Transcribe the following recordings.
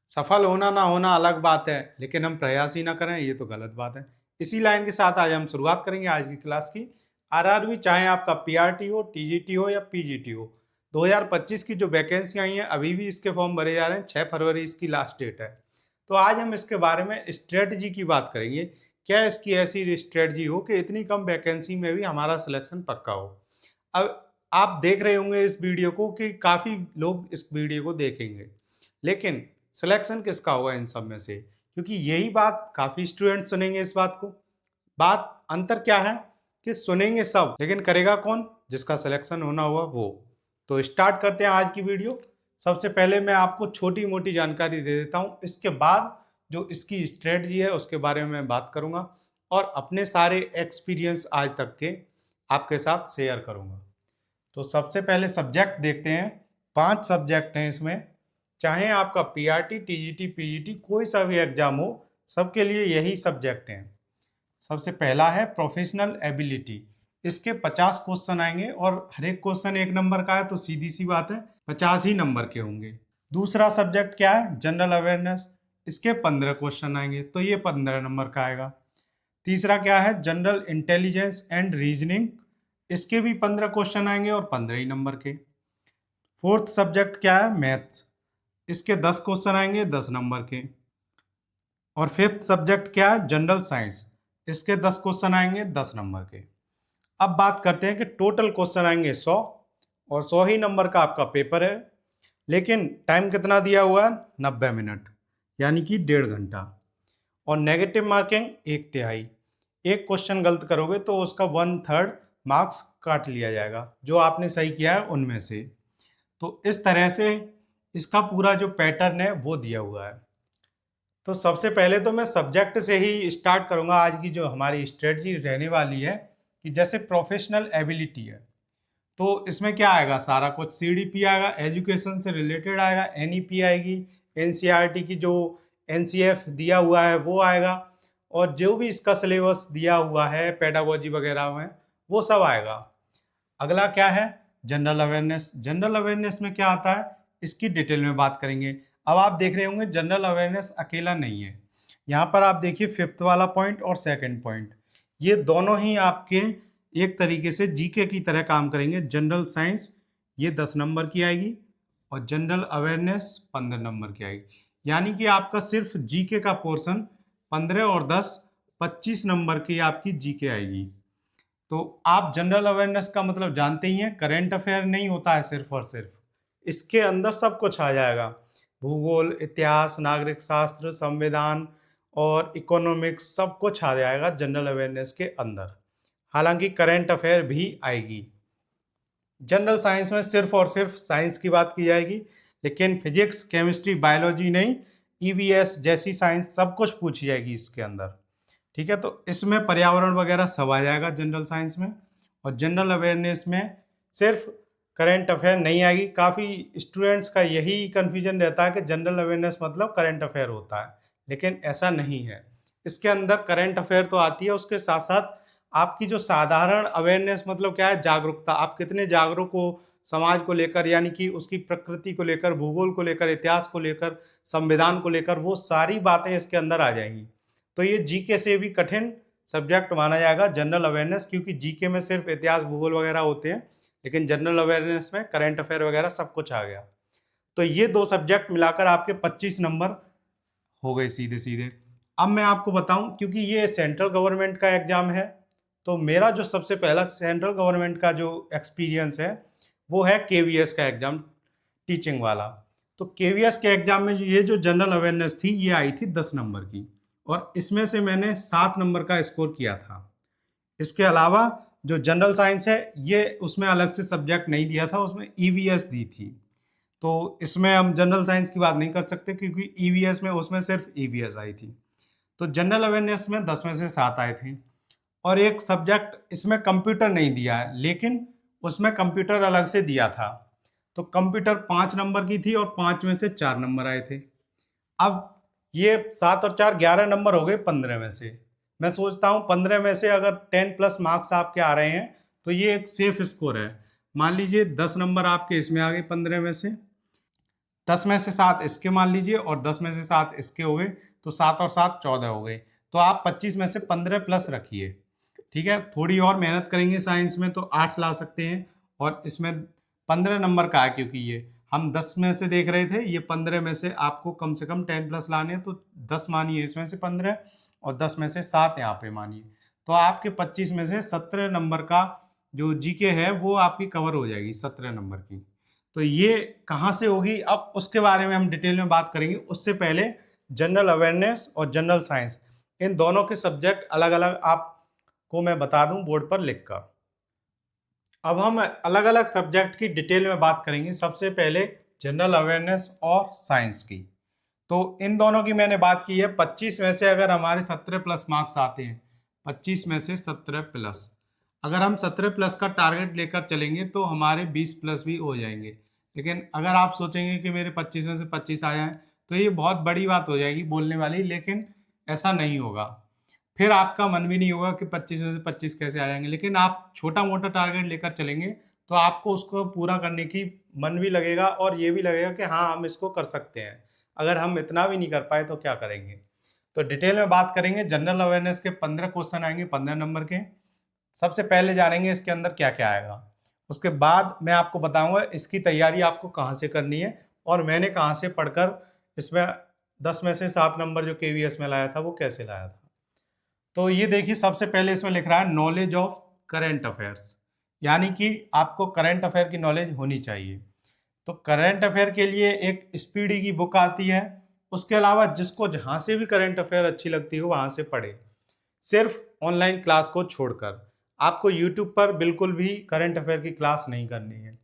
सफल होना ना होना अलग बात है, लेकिन हम प्रयास ही ना करें ये तो गलत बात है। इसी लाइन के साथ आज हम शुरुआत करेंगे आज की क्लास की। आरआरबी चाहे आपका पीआरटी हो, टीजीटी हो या पीजीटी हो, 2025 की जो वैकेंसी आई हैं अभी भी इसके फॉर्म भरे जा रहे हैं। 6 फरवरी इसकी लास्ट डेट है। तो आज हम इसके बारे में स्ट्रेटजी की बात करेंगे। क्या इसकी ऐसी स्ट्रेटजी हो कि इतनी कम वैकेंसी में भी हमारा सिलेक्शन पक्का हो। अब आप देख रहे होंगे इस वीडियो को कि काफ़ी लोग इस वीडियो को देखेंगे, लेकिन सिलेक्शन किसका होगा इन सब में से? क्योंकि यही बात काफ़ी स्टूडेंट सुनेंगे इस बात को। बात अंतर क्या है कि सुनेंगे सब, लेकिन करेगा कौन? जिसका सिलेक्शन होना हुआ वो। तो स्टार्ट करते हैं आज की वीडियो। सबसे पहले मैं आपको छोटी मोटी जानकारी दे देता हूँ, इसके बाद जो इसकी स्ट्रेटजी है उसके बारे में मैं बात करूँगा और अपने सारे एक्सपीरियंस आज तक के आपके साथ शेयर करूँगा। तो सबसे पहले सब्जेक्ट देखते हैं। 5 सब्जेक्ट हैं इसमें। चाहे आपका पीआरटी, टीजीटी, पीजीटी कोई सा भी एग्जाम हो, सबके लिए यही सब्जेक्ट हैं। सबसे पहला है प्रोफेशनल एबिलिटी। इसके 50 क्वेश्चन आएंगे और हर एक क्वेश्चन 1 नंबर का है, तो सीधी सी बात है 50 ही नंबर के होंगे। दूसरा सब्जेक्ट क्या है? General awareness. इसके 15 क्वेश्चन आएंगे, तो ये 15 नंबर का आएगा। तीसरा क्या है? General intelligence and reasoning. इसके भी 15 क्वेश्चन आएंगे और 15 ही नंबर के। फोर्थ सब्जेक्ट क्या है? मैथ्स। इसके 10 क्वेश्चन आएंगे 10 नंबर के। और फिफ्थ सब्जेक्ट क्या है? General science. इसके 10 क्वेश्चन आएंगे 10 नंबर के। अब बात करते हैं कि टोटल क्वेश्चन आएंगे 100 और 100 ही नंबर का आपका पेपर है। लेकिन टाइम कितना दिया हुआ है? 90 मिनट, यानी कि 1.5 घंटा। और नेगेटिव मार्किंग 1/3। एक क्वेश्चन गलत करोगे तो उसका 1/3 मार्क्स काट लिया जाएगा, जो आपने सही किया है उनमें से। तो इस तरह से इसका पूरा जो पैटर्न है वो दिया हुआ है। तो सबसे पहले तो मैं सब्जेक्ट से ही स्टार्ट करूंगा। आज की जो हमारी स्ट्रेटजी रहने वाली है कि जैसे प्रोफेशनल एबिलिटी है, तो इसमें क्या आएगा? सारा कुछ सीडीपी आएगा, एजुकेशन से रिलेटेड आएगा, एनईपी आएगी, एनसीईआरटी की जो एनसीएफ दिया हुआ है वो आएगा, और जो भी इसका सिलेबस दिया हुआ है पेडागोजी वगैरह में वो सब आएगा। अगला क्या है? General awareness. जनरल अवेयरनेस में क्या आता है इसकी डिटेल में बात करेंगे। अब आप देख रहे होंगे जनरल अवेयरनेस अकेला नहीं है। यहाँ पर आप देखिए फिफ्थ वाला पॉइंट और सेकंड पॉइंट, ये दोनों ही आपके एक तरीके से जीके की तरह काम करेंगे। जनरल साइंस ये 10 नंबर की आएगी और जनरल अवेयरनेस 15 नंबर की आएगी। यानी कि आपका सिर्फ जीके का पोर्शन 15 और 10 25 नंबर की आपकी जीके आएगी। तो आप जनरल अवेयरनेस का मतलब जानते ही हैं, करंट अफेयर नहीं होता है सिर्फ और सिर्फ, इसके अंदर सब कुछ आ जाएगा। भूगोल, इतिहास, नागरिक शास्त्र, संविधान और इकोनॉमिक्स सब कुछ आ जाएगा जनरल अवेयरनेस के अंदर। हालांकि करंट अफेयर भी आएगी। जनरल साइंस में सिर्फ और सिर्फ साइंस की बात की जाएगी, लेकिन फिजिक्स, केमिस्ट्री, बायोलॉजी नहीं, ईवीएस जैसी साइंस सब कुछ पूछी जाएगी इसके अंदर। ठीक है, तो इसमें पर्यावरण वगैरह सब आ जाएगा जनरल साइंस में। और जनरल अवेयरनेस में सिर्फ करंट अफेयर नहीं आएगी। काफ़ी स्टूडेंट्स का यही कन्फ्यूजन रहता है कि जनरल अवेयरनेस मतलब करंट अफेयर होता है, लेकिन ऐसा नहीं है। इसके अंदर करंट अफेयर तो आती है, उसके साथ साथ आपकी जो साधारण अवेयरनेस मतलब क्या है? जागरूकता। आप कितने जागरूक हो समाज को लेकर, यानी कि उसकी प्रकृति को लेकर, भूगोल को लेकर, इतिहास को लेकर, संविधान को लेकर, वो सारी बातें इसके अंदर आ जाएंगी। तो ये जीके से भी कठिन सब्जेक्ट माना जाएगा जनरल अवेयरनेस, क्योंकि जीके में सिर्फ इतिहास भूगोल वगैरह होते हैं, लेकिन जनरल अवेयरनेस में करंट अफेयर वगैरह सब कुछ आ गया। तो ये 2 सब्जेक्ट मिलाकर आपके 25 नंबर हो गए सीधे सीधे। अब मैं आपको बताऊं, क्योंकि ये सेंट्रल गवर्नमेंट का एग्जाम है, तो मेरा जो सबसे पहला सेंट्रल गवर्नमेंट का जो एक्सपीरियंस है वो है केवीएस का एग्जाम, टीचिंग वाला। तो केवीएस के एग्जाम में ये जो जनरल अवेयरनेस थी ये आई थी 10 नंबर की, और इसमें से मैंने 7 नंबर का स्कोर किया था। इसके अलावा जो जनरल साइंस है ये उसमें अलग से सब्जेक्ट नहीं दिया था, उसमें ईवीएस दी थी। तो इसमें हम जनरल साइंस की बात नहीं कर सकते, क्योंकि ईवीएस में उसमें सिर्फ ईवीएस आई थी। तो जनरल अवेयरनेस में 10 में से 7 आए थे। और एक सब्जेक्ट इसमें कंप्यूटर नहीं दिया है, लेकिन उसमें कंप्यूटर अलग से दिया था। तो कंप्यूटर 5 नंबर की थी और 5 में से 4 नंबर आए थे। अब ये 7 और 4 11 नंबर हो गए 15 में से। मैं सोचता हूँ 15 में से अगर 10 प्लस मार्क्स आपके आ रहे हैं तो ये एक सेफ स्कोर है। मान लीजिए 10 नंबर आपके इसमें आ गए 15 में से, 10 में से 7 इसके मान लीजिए और 10 में से 7 इसके हो गए, तो 7 और 7 14 हो गए। तो आप 25 में से 15 प्लस रखिए। ठीक है, थोड़ी और मेहनत करेंगे साइंस में तो 8 ला सकते हैं, और इसमें 15 नंबर का है, क्योंकि ये हम 10 में से देख रहे थे, ये 15 में से आपको कम से कम 10 प्लस लाने हैं, तो 10 मानिए इसमें से 15 और 10 में से 7 यहाँ पे मानिए, तो आपके 25 में से 17 नंबर का जो जीके है वो आपकी कवर हो जाएगी 17 नंबर की। तो ये कहाँ से होगी, अब उसके बारे में हम डिटेल में बात करेंगे। उससे पहले जनरल अवेयरनेस और जनरल साइंस, इन दोनों के सब्जेक्ट अलग अलग आपको मैं बता दूं बोर्ड पर लिखकर। अब हम अलग अलग सब्जेक्ट की डिटेल में बात करेंगे। सबसे पहले जनरल अवेयरनेस और साइंस की। तो इन दोनों की मैंने बात की है। 25 में से अगर हमारे 17 प्लस मार्क्स आते हैं, 25 में से 17 प्लस, अगर हम 17 प्लस का टारगेट लेकर चलेंगे तो हमारे 20 प्लस भी हो जाएंगे। लेकिन अगर आप सोचेंगे कि मेरे 25 में से 25 आ जाएं, तो ये बहुत बड़ी बात हो जाएगी बोलने वाली, लेकिन ऐसा नहीं होगा। फिर आपका मन भी नहीं होगा कि 25 में से 25 कैसे आ जाएंगे। लेकिन आप छोटा मोटा टारगेट लेकर चलेंगे तो आपको उसको पूरा करने की मन भी लगेगा, और ये भी लगेगा कि हाँ हम इसको कर सकते हैं। अगर हम इतना भी नहीं कर पाए तो क्या करेंगे। तो डिटेल में बात करेंगे। जनरल अवेयरनेस के 15 क्वेश्चन आएंगे, 15 नंबर के। सबसे पहले जानेंगे इसके अंदर क्या क्या आएगा, उसके बाद मैं आपको बताऊंगा इसकी तैयारी आपको कहाँ से करनी है, और मैंने कहाँ से पढ़कर इसमें 10 में से 7 नंबर जो KVS में लाया था वो कैसे लाया था। तो ये देखिए, सबसे पहले इसमें लिख रहा है नॉलेज ऑफ करंट अफेयर्स, यानी कि आपको करंट अफेयर की नॉलेज होनी चाहिए। तो करंट अफेयर के लिए एक स्पीडी की बुक आती है। उसके अलावा जिसको जहाँ से भी करंट अफेयर अच्छी लगती हो वहाँ से पढ़े, सिर्फ ऑनलाइन क्लास को छोड़कर। आपको यूट्यूब पर बिल्कुल भी करंट अफेयर की क्लास नहीं करनी है,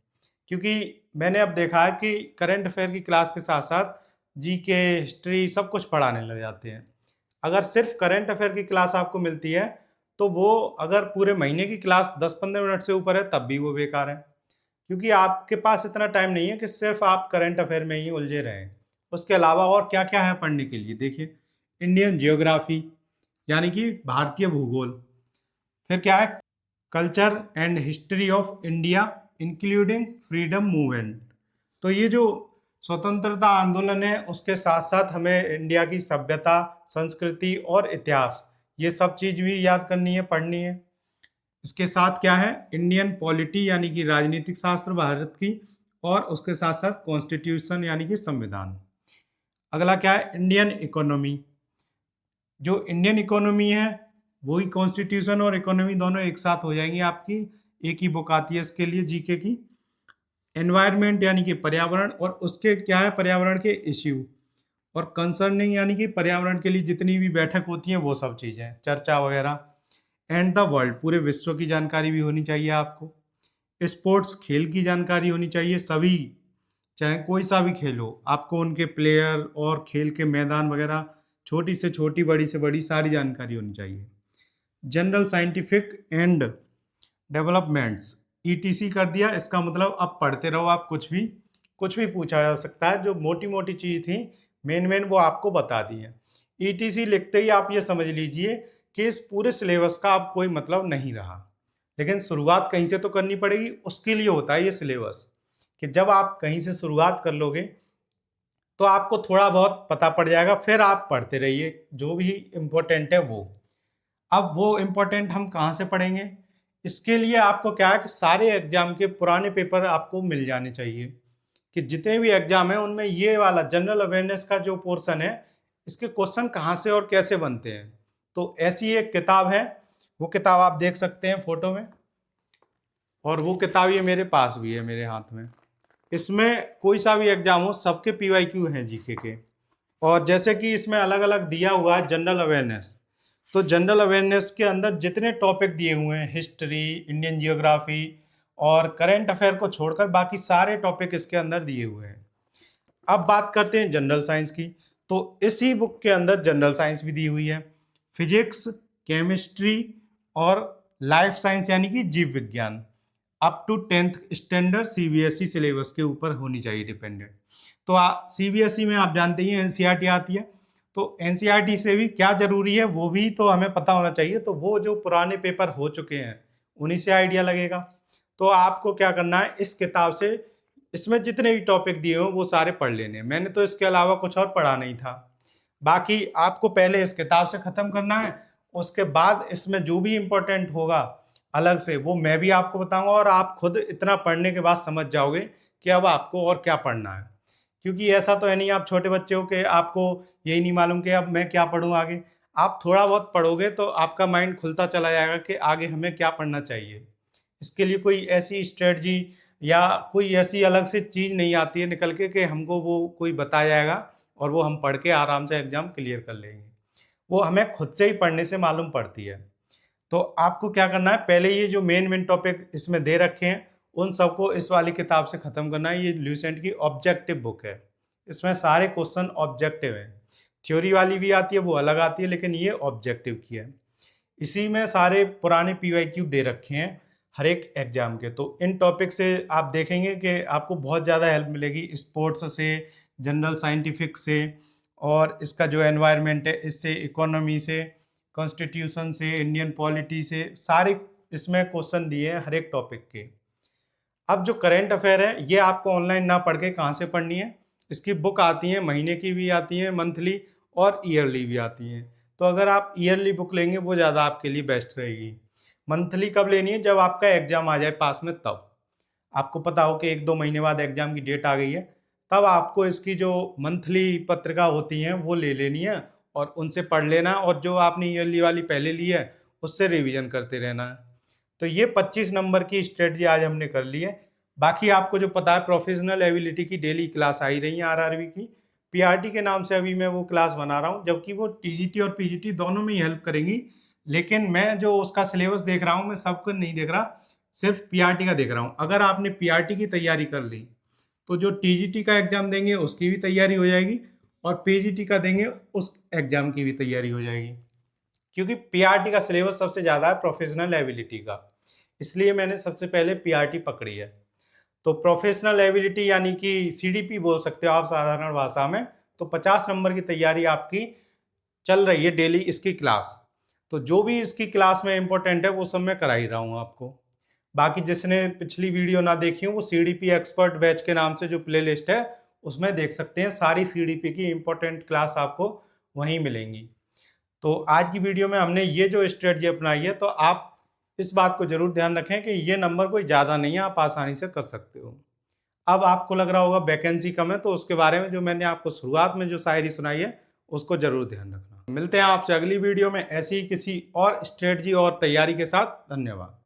क्योंकि मैंने अब देखा है कि करंट अफेयर की क्लास के साथ साथ जीके, हिस्ट्री सब कुछ पढ़ाने लग जाते हैं। अगर सिर्फ करंट अफेयर की क्लास आपको मिलती है तो वो, अगर पूरे महीने की क्लास 10-15 मिनट से ऊपर है तब भी वो बेकार है, क्योंकि आपके पास इतना टाइम नहीं है कि सिर्फ आप करंट अफेयर में ही उलझे रहें। उसके अलावा और क्या क्या है पढ़ने के लिए, देखिए इंडियन जियोग्राफी यानी कि भारतीय भूगोल, फिर क्या है culture and history of India including freedom movement. तो ये जो स्वतंत्रता आंदोलन है उसके साथ साथ हमें इंडिया की सभ्यता, संस्कृति और इतिहास, ये सब चीज भी याद करनी है, पढ़नी है। इसके साथ क्या है इंडियन पॉलिटी यानी कि राजनीतिक शास्त्र भारत की, और उसके साथ साथ कॉन्स्टिट्यूशन यानी कि संविधान। अगला क्या है इंडियन इकोनॉमी। जो इंडियन इकोनॉमी है वही कॉन्स्टिट्यूशन और इकोनॉमी दोनों एक साथ हो जाएंगी आपकी, एक ही बुक आती है इसके लिए जीके की। एनवायरनमेंट यानी कि पर्यावरण, और उसके क्या है पर्यावरण के इश्यू, और कंसर्निंग यानी कि पर्यावरण के लिए जितनी भी बैठक होती हैं वो सब चीज़ें, चर्चा वगैरह। एंड द वर्ल्ड, पूरे विश्व की जानकारी भी होनी चाहिए आपको। स्पोर्ट्स, खेल की जानकारी होनी चाहिए सभी, चाहे कोई सा भी खेल हो, आपको उनके प्लेयर और खेल के मैदान वगैरह, छोटी से छोटी बड़ी से बड़ी सारी जानकारी होनी चाहिए। General scientific and developments, ETC कर दिया, इसका मतलब अब पढ़ते रहो आप, कुछ भी पूछा जा सकता है। जो मोटी मोटी चीज़ थी मेन वो आपको बता दी है। ETC लिखते ही आप ये समझ लीजिए कि इस पूरे सिलेबस का अब कोई मतलब नहीं रहा। लेकिन शुरुआत कहीं से तो करनी पड़ेगी, उसके लिए होता है ये सिलेबस, कि जब आप कहीं से शुरुआत कर लोगे तो आपको थोड़ा बहुत पता पड़ जाएगा, फिर आप पढ़ते रहिए जो भी इम्पोर्टेंट है वो। अब वो इम्पोर्टेंट हम कहाँ से पढ़ेंगे, इसके लिए आपको क्या है कि सारे एग्जाम के पुराने पेपर आपको मिल जाने चाहिए, कि जितने भी एग्जाम है उनमें ये वाला जनरल अवेयरनेस का जो पोर्शन है, इसके क्वेश्चन कहाँ से और कैसे बनते हैं। तो ऐसी एक किताब है, वो किताब आप देख सकते हैं फोटो में, और वो किताब ये मेरे पास भी है मेरे हाथ में। इसमें कोई सा भी एग्जाम हो सबके PYQ हैं जीके के। और जैसे कि इसमें अलग अलग दिया हुआ है जनरल अवेयरनेस, तो जनरल अवेयरनेस के अंदर जितने टॉपिक दिए हुए हैं, हिस्ट्री, इंडियन जियोग्राफी और करंट अफेयर को छोड़कर बाकी सारे टॉपिक इसके अंदर दिए हुए हैं। अब बात करते हैं जनरल साइंस की। तो इसी बुक के अंदर जनरल साइंस भी दी हुई है, फिजिक्स, केमिस्ट्री और लाइफ साइंस यानी कि जीव विज्ञान, up to 10th standard CBSE syllabus के ऊपर होनी चाहिए डिपेंडेंट। तो CBSE में आप जानते ही हैं NCERT आती है, तो NCERT से भी क्या जरूरी है वो भी तो हमें पता होना चाहिए। तो वो जो पुराने पेपर हो चुके हैं उन्हीं से आइडिया लगेगा। तो आपको क्या करना है, इस किताब से इसमें जितने भी टॉपिक दिए हो वो सारे पढ़ लेने हैं। मैंने तो इसके अलावा कुछ और पढ़ा नहीं था। बाकी आपको पहले इस किताब से ख़त्म करना है, उसके बाद इसमें जो भी इम्पोर्टेंट होगा अलग से वो मैं भी आपको बताऊंगा, और आप खुद इतना पढ़ने के बाद समझ जाओगे कि अब आपको और क्या पढ़ना है। क्योंकि ऐसा तो है नहीं आप छोटे बच्चे हो कि आपको यही नहीं मालूम कि अब मैं क्या पढ़ूं आगे। आप थोड़ा बहुत पढ़ोगे तो आपका माइंड खुलता चला जाएगा कि आगे हमें क्या पढ़ना चाहिए। इसके लिए कोई ऐसी स्ट्रेटजी या कोई ऐसी अलग से चीज़ नहीं आती है निकल के कि हमको वो कोई बताया जाएगा और वो हम पढ़ के आराम से एग्ज़ाम क्लियर कर लेंगे। वो हमें खुद से ही पढ़ने से मालूम पड़ती है। तो आपको क्या करना है, पहले ये जो मेन टॉपिक इसमें दे रखे हैं उन सबको इस वाली किताब से ख़त्म करना है। ये ल्यूसेंट की ऑब्जेक्टिव बुक है। इसमें सारे क्वेश्चन ऑब्जेक्टिव हैं। थ्योरी वाली भी आती है, वो अलग आती है, लेकिन ये ऑब्जेक्टिव की है। इसी में सारे पुराने पीवाईक्यू दे रखे हैं हर एक एग्जाम के। तो इन टॉपिक से आप देखेंगे कि आपको बहुत ज़्यादा हेल्प मिलेगी, स्पोर्ट्स से, जनरल साइंटिफिक से, और इसका जो एनवायरनमेंट है इससे, इकोनॉमी से, कॉन्स्टिट्यूशन से, इंडियन पॉलिटी से, सारे इसमें क्वेश्चन दिए हैं हर एक टॉपिक के। अब जो करंट अफेयर है ये आपको ऑनलाइन ना पढ़ के कहाँ से पढ़नी है, इसकी बुक आती है, महीने की भी आती है, मंथली और ईयरली भी आती हैं। तो अगर आप ईयरली बुक लेंगे वो ज़्यादा आपके लिए बेस्ट रहेगी। मंथली कब लेनी है, जब आपका एग्ज़ाम आ जाए पास में, तब आपको पता हो कि 1-2 महीने बाद एग्ज़ाम की डेट आ गई है, तब आपको इसकी जो मंथली पत्रिका होती हैं वो ले लेनी है और उनसे पढ़ लेना है, और जो आपने ईयरली वाली पहले ली है उससे रिवीजन करते रहना है। तो ये 25 नंबर की स्ट्रेटजी आज हमने कर ली है। बाकी आपको जो पता है, प्रोफेशनल एबिलिटी की डेली क्लास आई रही है आरआरबी की। पीआरटी के नाम से अभी मैं वो क्लास बना रहा हूँ, जबकि वो टीजीटी और पीजीटी दोनों में ही हेल्प करेंगी। लेकिन मैं जो उसका सिलेबस देख रहा हूँ, मैं सबको नहीं देख रहा, सिर्फ पीआरटी का देख रहा हूँ। अगर आपने पीआरटी की तैयारी कर ली तो जो टीजीटी का एग्जाम देंगे उसकी भी तैयारी हो जाएगी, और पीजीटी का देंगे उस एग्जाम की भी तैयारी हो जाएगी। क्योंकि पीआरटी का सिलेबस सबसे ज़्यादा है प्रोफेशनल एबिलिटी का, इसलिए मैंने सबसे पहले पीआरटी पकड़ी है। तो प्रोफेशनल एबिलिटी यानी कि सीडीपी बोल सकते हो आप साधारण भाषा में। तो 50 नंबर की तैयारी आपकी चल रही है डेली इसकी क्लास। तो जो भी इसकी क्लास में इंपॉर्टेंट है वो सब मैं करा ही रहा हूँ आपको। बाकी जिसने पिछली वीडियो ना देखी हो वो सीडीपी एक्सपर्ट बैच के नाम से जो प्लेलिस्ट है उसमें देख सकते हैं। सारी सीडीपी की इंपॉर्टेंट क्लास आपको वहीं मिलेंगी। तो आज की वीडियो में हमने ये जो स्ट्रेटजी अपनाई है, तो आप इस बात को जरूर ध्यान रखें कि ये नंबर कोई ज़्यादा नहीं है, आप आसानी से कर सकते हो। अब आपको लग रहा होगा वैकेंसी कम है, तो उसके बारे में जो मैंने आपको शुरुआत में जो शायरी सुनाई है उसको जरूर ध्यान रखना। मिलते हैं आपसे अगली वीडियो में ऐसी ही किसी और स्ट्रेटजी और तैयारी के साथ। धन्यवाद।